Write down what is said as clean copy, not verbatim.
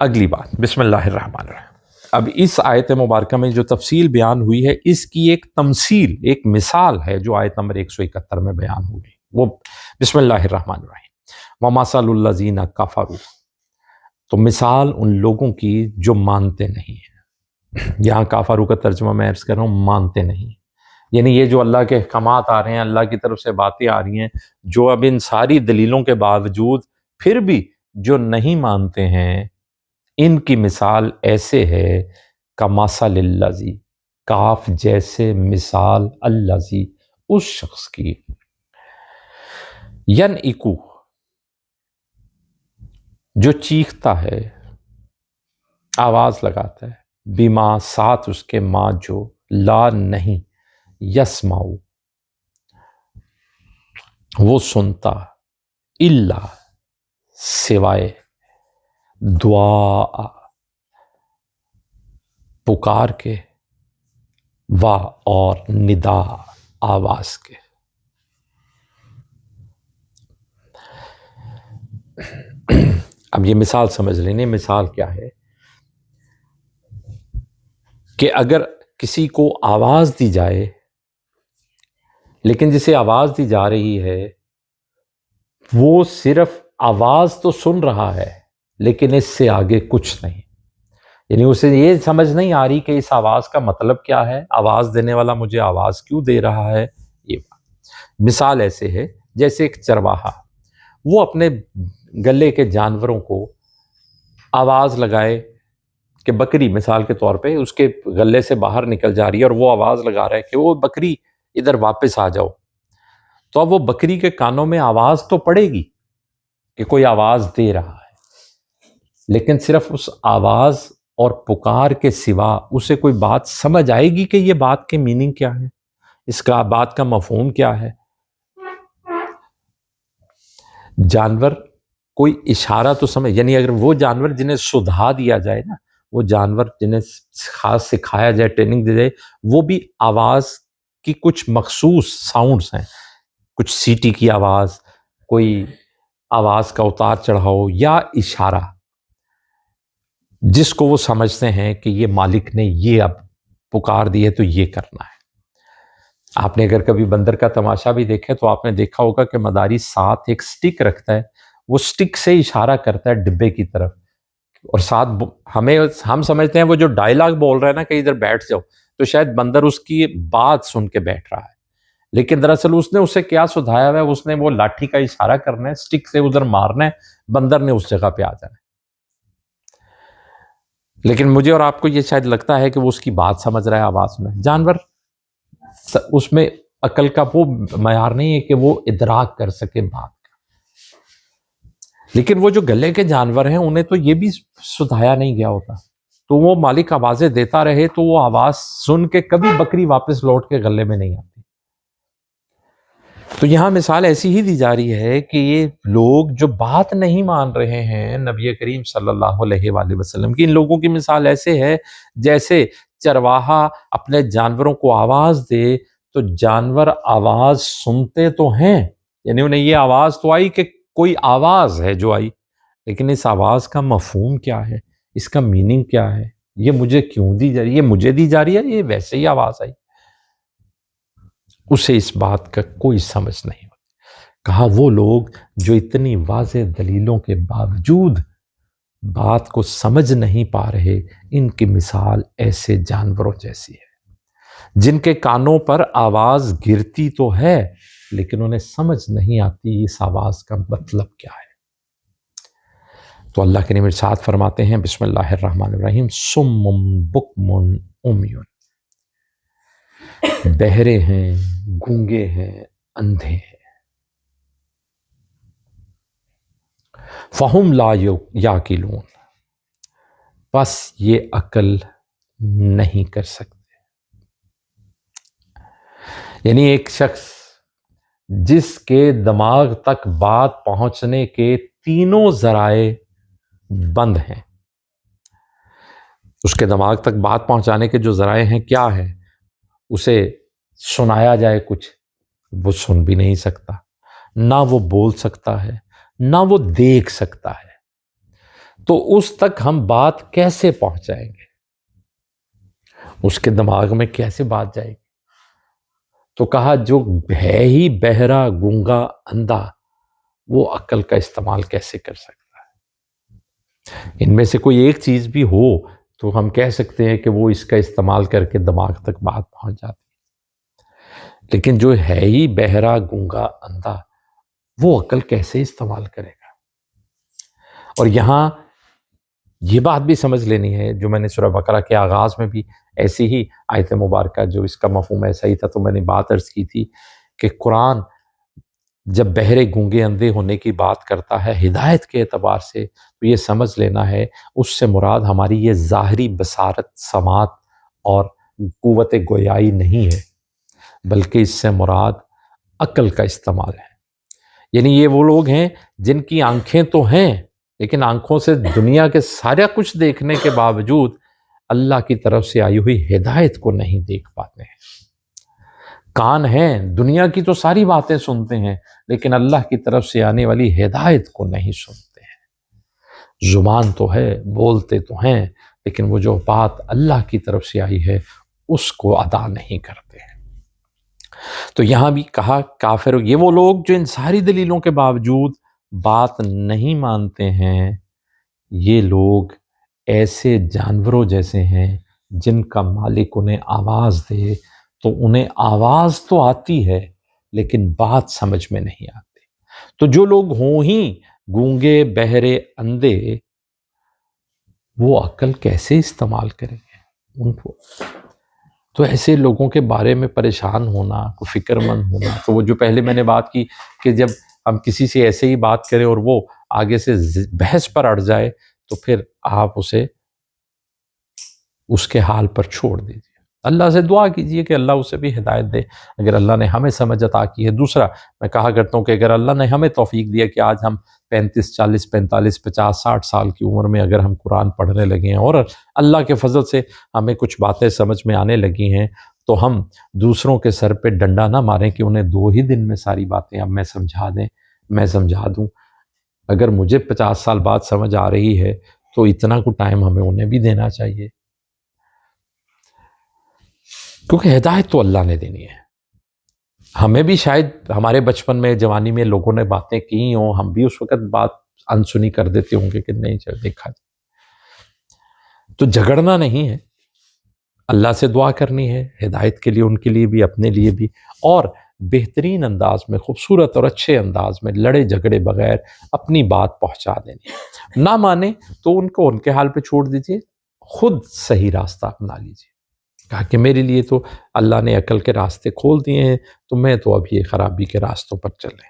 اگلی بات، بسم اللہ الرحمن الرحیم۔ اب اس آیت مبارکہ میں جو تفصیل بیان ہوئی ہے، اس کی ایک تمثیل، ایک مثال ہے جو آیت نمبر 171 میں بیان ہوئی، وہ بسم اللہ الرحمن الرحیم۔ وَمَثَلُ الَّذِينَ كَفَرُوا، تو مثال ان لوگوں کی جو مانتے نہیں ہیں۔ یہاں کافرو کا ترجمہ میں عرض کر رہا ہوں، مانتے نہیں، یعنی یہ جو اللہ کے احکامات آ رہے ہیں، اللہ کی طرف سے باتیں آ رہی ہیں، جو اب ان ساری دلیلوں کے باوجود پھر بھی جو نہیں مانتے ہیں، ان کی مثال ایسے ہے کمثل الذی، کاف جیسے مثال الذی، اس شخص کی، ینعقو، جو چیختا ہے، آواز لگاتا ہے، بما، ساتھ اس کے، ما جو، لا نہیں، یسمع، وہ سنتا، الا، سوائے، دعا، پکار کے، وا، اور ندا، آواز کے۔ اب یہ مثال سمجھ لیں، مثال کیا ہے کہ اگر کسی کو آواز دی جائے، لیکن جسے آواز دی جا رہی ہے وہ صرف آواز تو سن رہا ہے لیکن اس سے آگے کچھ نہیں، یعنی اسے یہ سمجھ نہیں آ رہی کہ اس آواز کا مطلب کیا ہے، آواز دینے والا مجھے آواز کیوں دے رہا ہے۔ یہ بات مثال ایسے ہے جیسے ایک چرواہا، وہ اپنے گلے کے جانوروں کو آواز لگائے کہ بکری مثال کے طور پہ اس کے گلے سے باہر نکل جا رہی ہے اور وہ آواز لگا رہا ہے کہ وہ بکری ادھر واپس آ جاؤ، تو اب وہ بکری کے کانوں میں آواز تو پڑے گی کہ کوئی آواز دے رہا ہے، لیکن صرف اس آواز اور پکار کے سوا اسے کوئی بات سمجھ آئے گی کہ یہ بات کے میننگ کیا ہے، اس کا بات کا مفہوم کیا ہے۔ جانور کوئی اشارہ تو سمجھ، یعنی اگر وہ جانور جنہیں سدھا دیا جائے نا، وہ جانور جنہیں خاص سکھایا جائے، ٹریننگ دی جائے، وہ بھی آواز کی کچھ مخصوص ساؤنڈز ہیں، کچھ سیٹی کی آواز، کوئی آواز کا اتار چڑھاؤ یا اشارہ، جس کو وہ سمجھتے ہیں کہ یہ مالک نے یہ اب پکار دی ہے تو یہ کرنا ہے۔ آپ نے اگر کبھی بندر کا تماشا بھی دیکھا تو آپ نے دیکھا ہوگا کہ مداری ساتھ ایک سٹک رکھتا ہے، وہ سٹک سے اشارہ کرتا ہے ڈبے کی طرف، اور ساتھ ہم سمجھتے ہیں وہ جو ڈائلاگ بول رہا ہے نا کہ ادھر بیٹھ جاؤ، تو شاید بندر اس کی بات سن کے بیٹھ رہا ہے، لیکن دراصل اس نے اسے کیا سدھایا ہوا ہے، اس نے وہ لاٹھی کا اشارہ کرنا ہے، سٹک سے ادھر مارنا ہے، بندر نے اس جگہ پہ آ جانا ہے۔ لیکن مجھے اور آپ کو یہ شاید لگتا ہے کہ وہ اس کی بات سمجھ رہا ہے، آواز سن رہا ہے۔ جانور اس میں عقل کا وہ معیار نہیں ہے کہ وہ ادراک کر سکے بات کا، لیکن وہ جو گلے کے جانور ہیں انہیں تو یہ بھی سدھایا نہیں گیا ہوتا، تو وہ مالک آوازیں دیتا رہے تو وہ آواز سن کے کبھی بکری واپس لوٹ کے گلے میں نہیں آتی۔ تو یہاں مثال ایسی ہی دی جا رہی ہے کہ یہ لوگ جو بات نہیں مان رہے ہیں نبی کریم صلی اللہ علیہ وآلہ وسلم کی، ان لوگوں کی مثال ایسے ہے جیسے چرواہا اپنے جانوروں کو آواز دے تو جانور آواز سنتے تو ہیں، یعنی انہیں یہ آواز تو آئی کہ کوئی آواز ہے جو آئی، لیکن اس آواز کا مفہوم کیا ہے، اس کا میننگ کیا ہے، یہ مجھے کیوں دی جا رہی ہے، یہ مجھے دی جا رہی ہے، یہ ویسے ہی آواز آئی، اسے اس بات کا کوئی سمجھ نہیں ہوتی۔ کہا وہ لوگ جو اتنی واضح دلیلوں کے باوجود بات کو سمجھ نہیں پا رہے، ان کی مثال ایسے جانوروں جیسی ہے جن کے کانوں پر آواز گرتی تو ہے لیکن انہیں سمجھ نہیں آتی اس آواز کا مطلب کیا ہے۔ تو اللہ کے نبی ارشاد فرماتے ہیں، بسم اللہ الرحمن الرحیم، صم بکم عمی، بہرے ہیں، گونگے ہیں، اندھے ہیں، فہم لا یعقلون، بس یہ عقل نہیں کر سکتے۔ یعنی ایک شخص جس کے دماغ تک بات پہنچنے کے تینوں ذرائع بند ہیں، اس کے دماغ تک بات پہنچانے کے جو ذرائع ہیں کیا ہیں، اسے سنایا جائے کچھ، وہ سن بھی نہیں سکتا، نہ وہ بول سکتا ہے، نہ وہ دیکھ سکتا ہے۔ تو اس تک ہم بات کیسے پہنچائیں گے؟ اس کے دماغ میں کیسے بات جائے گی؟ تو کہا جو ہے ہی بہرا گونگا اندھا وہ عقل کا استعمال کیسے کر سکتا ہے؟ ان میں سے کوئی ایک چیز بھی ہو تو ہم کہہ سکتے ہیں کہ وہ اس کا استعمال کر کے دماغ تک بات پہنچ جاتی ہے، لیکن جو ہے ہی بہرا گونگا اندھا وہ عقل کیسے استعمال کرے گا؟ اور یہاں یہ بات بھی سمجھ لینی ہے، جو میں نے سورہ بقرہ کے آغاز میں بھی ایسی ہی آیت مبارکہ جو اس کا مفہوم ایسا ہی تھا، تو میں نے بات عرض کی تھی کہ قرآن جب بہرے گونگے اندھے ہونے کی بات کرتا ہے ہدایت کے اعتبار سے، تو یہ سمجھ لینا ہے اس سے مراد ہماری یہ ظاہری بصارت، سماعت اور قوت گویائی نہیں ہے، بلکہ اس سے مراد عقل کا استعمال ہے۔ یعنی یہ وہ لوگ ہیں جن کی آنکھیں تو ہیں لیکن آنکھوں سے دنیا کے سارا کچھ دیکھنے کے باوجود اللہ کی طرف سے آئی ہوئی ہدایت کو نہیں دیکھ پاتے ہیں۔ کان ہیں، دنیا کی تو ساری باتیں سنتے ہیں لیکن اللہ کی طرف سے آنے والی ہدایت کو نہیں سنتے ہیں۔ زبان تو ہے، بولتے تو ہیں، لیکن وہ جو بات اللہ کی طرف سے آئی ہے اس کو ادا نہیں کرتے ہیں۔ تو یہاں بھی کہا کافر، یہ وہ لوگ جو ان ساری دلیلوں کے باوجود بات نہیں مانتے ہیں، یہ لوگ ایسے جانوروں جیسے ہیں جن کا مالک انہیں آواز دے تو انہیں آواز تو آتی ہے لیکن بات سمجھ میں نہیں آتی۔ تو جو لوگ ہوں ہی گونگے بہرے اندھے وہ عقل کیسے استعمال کریں گے ان کو؟ تو ایسے لوگوں کے بارے میں پریشان ہونا، فکر مند ہونا، تو وہ جو پہلے میں نے بات کی کہ جب ہم کسی سے ایسے ہی بات کریں اور وہ آگے سے بحث پر اڑ جائے تو پھر آپ اسے اس کے حال پر چھوڑ دیجیے، اللہ سے دعا کیجیے کہ اللہ اسے بھی ہدایت دے اگر اللہ نے ہمیں سمجھ عطا کی ہے۔ دوسرا میں کہا کرتا ہوں کہ اگر اللہ نے ہمیں توفیق دیا کہ آج ہم 35، 40، 45، 50، 60 سال کی عمر میں اگر ہم قرآن پڑھنے لگے ہیں اور اللہ کے فضل سے ہمیں کچھ باتیں سمجھ میں آنے لگی ہیں، تو ہم دوسروں کے سر پہ ڈنڈا نہ ماریں کہ انہیں 2 ہی دن میں ساری باتیں اب میں سمجھا دوں۔ اگر مجھے 50 سال بعد سمجھ آ رہی ہے تو اتنا کو ٹائم ہمیں انہیں بھی دینا چاہیے، کیونکہ ہدایت تو اللہ نے دینی ہے۔ ہمیں بھی شاید ہمارے بچپن میں، جوانی میں لوگوں نے باتیں کی ہوں، ہم بھی اس وقت بات انسنی کر دیتے ہوں گے کہ نہیں چل دیکھا جائے۔ تو جھگڑنا نہیں ہے، اللہ سے دعا کرنی ہے ہدایت کے لیے، ان کے لیے بھی، اپنے لیے بھی، اور بہترین انداز میں، خوبصورت اور اچھے انداز میں، لڑے جھگڑے بغیر اپنی بات پہنچا دینی ہے۔ نہ مانے تو ان کو ان کے حال پہ چھوڑ دیجیے، خود صحیح راستہ اپنا لیجیے۔ کہا کہ میرے لیے تو اللہ نے عقل کے راستے کھول دیے ہیں، تو میں تو اب یہ خرابی کے راستوں پر چلے۔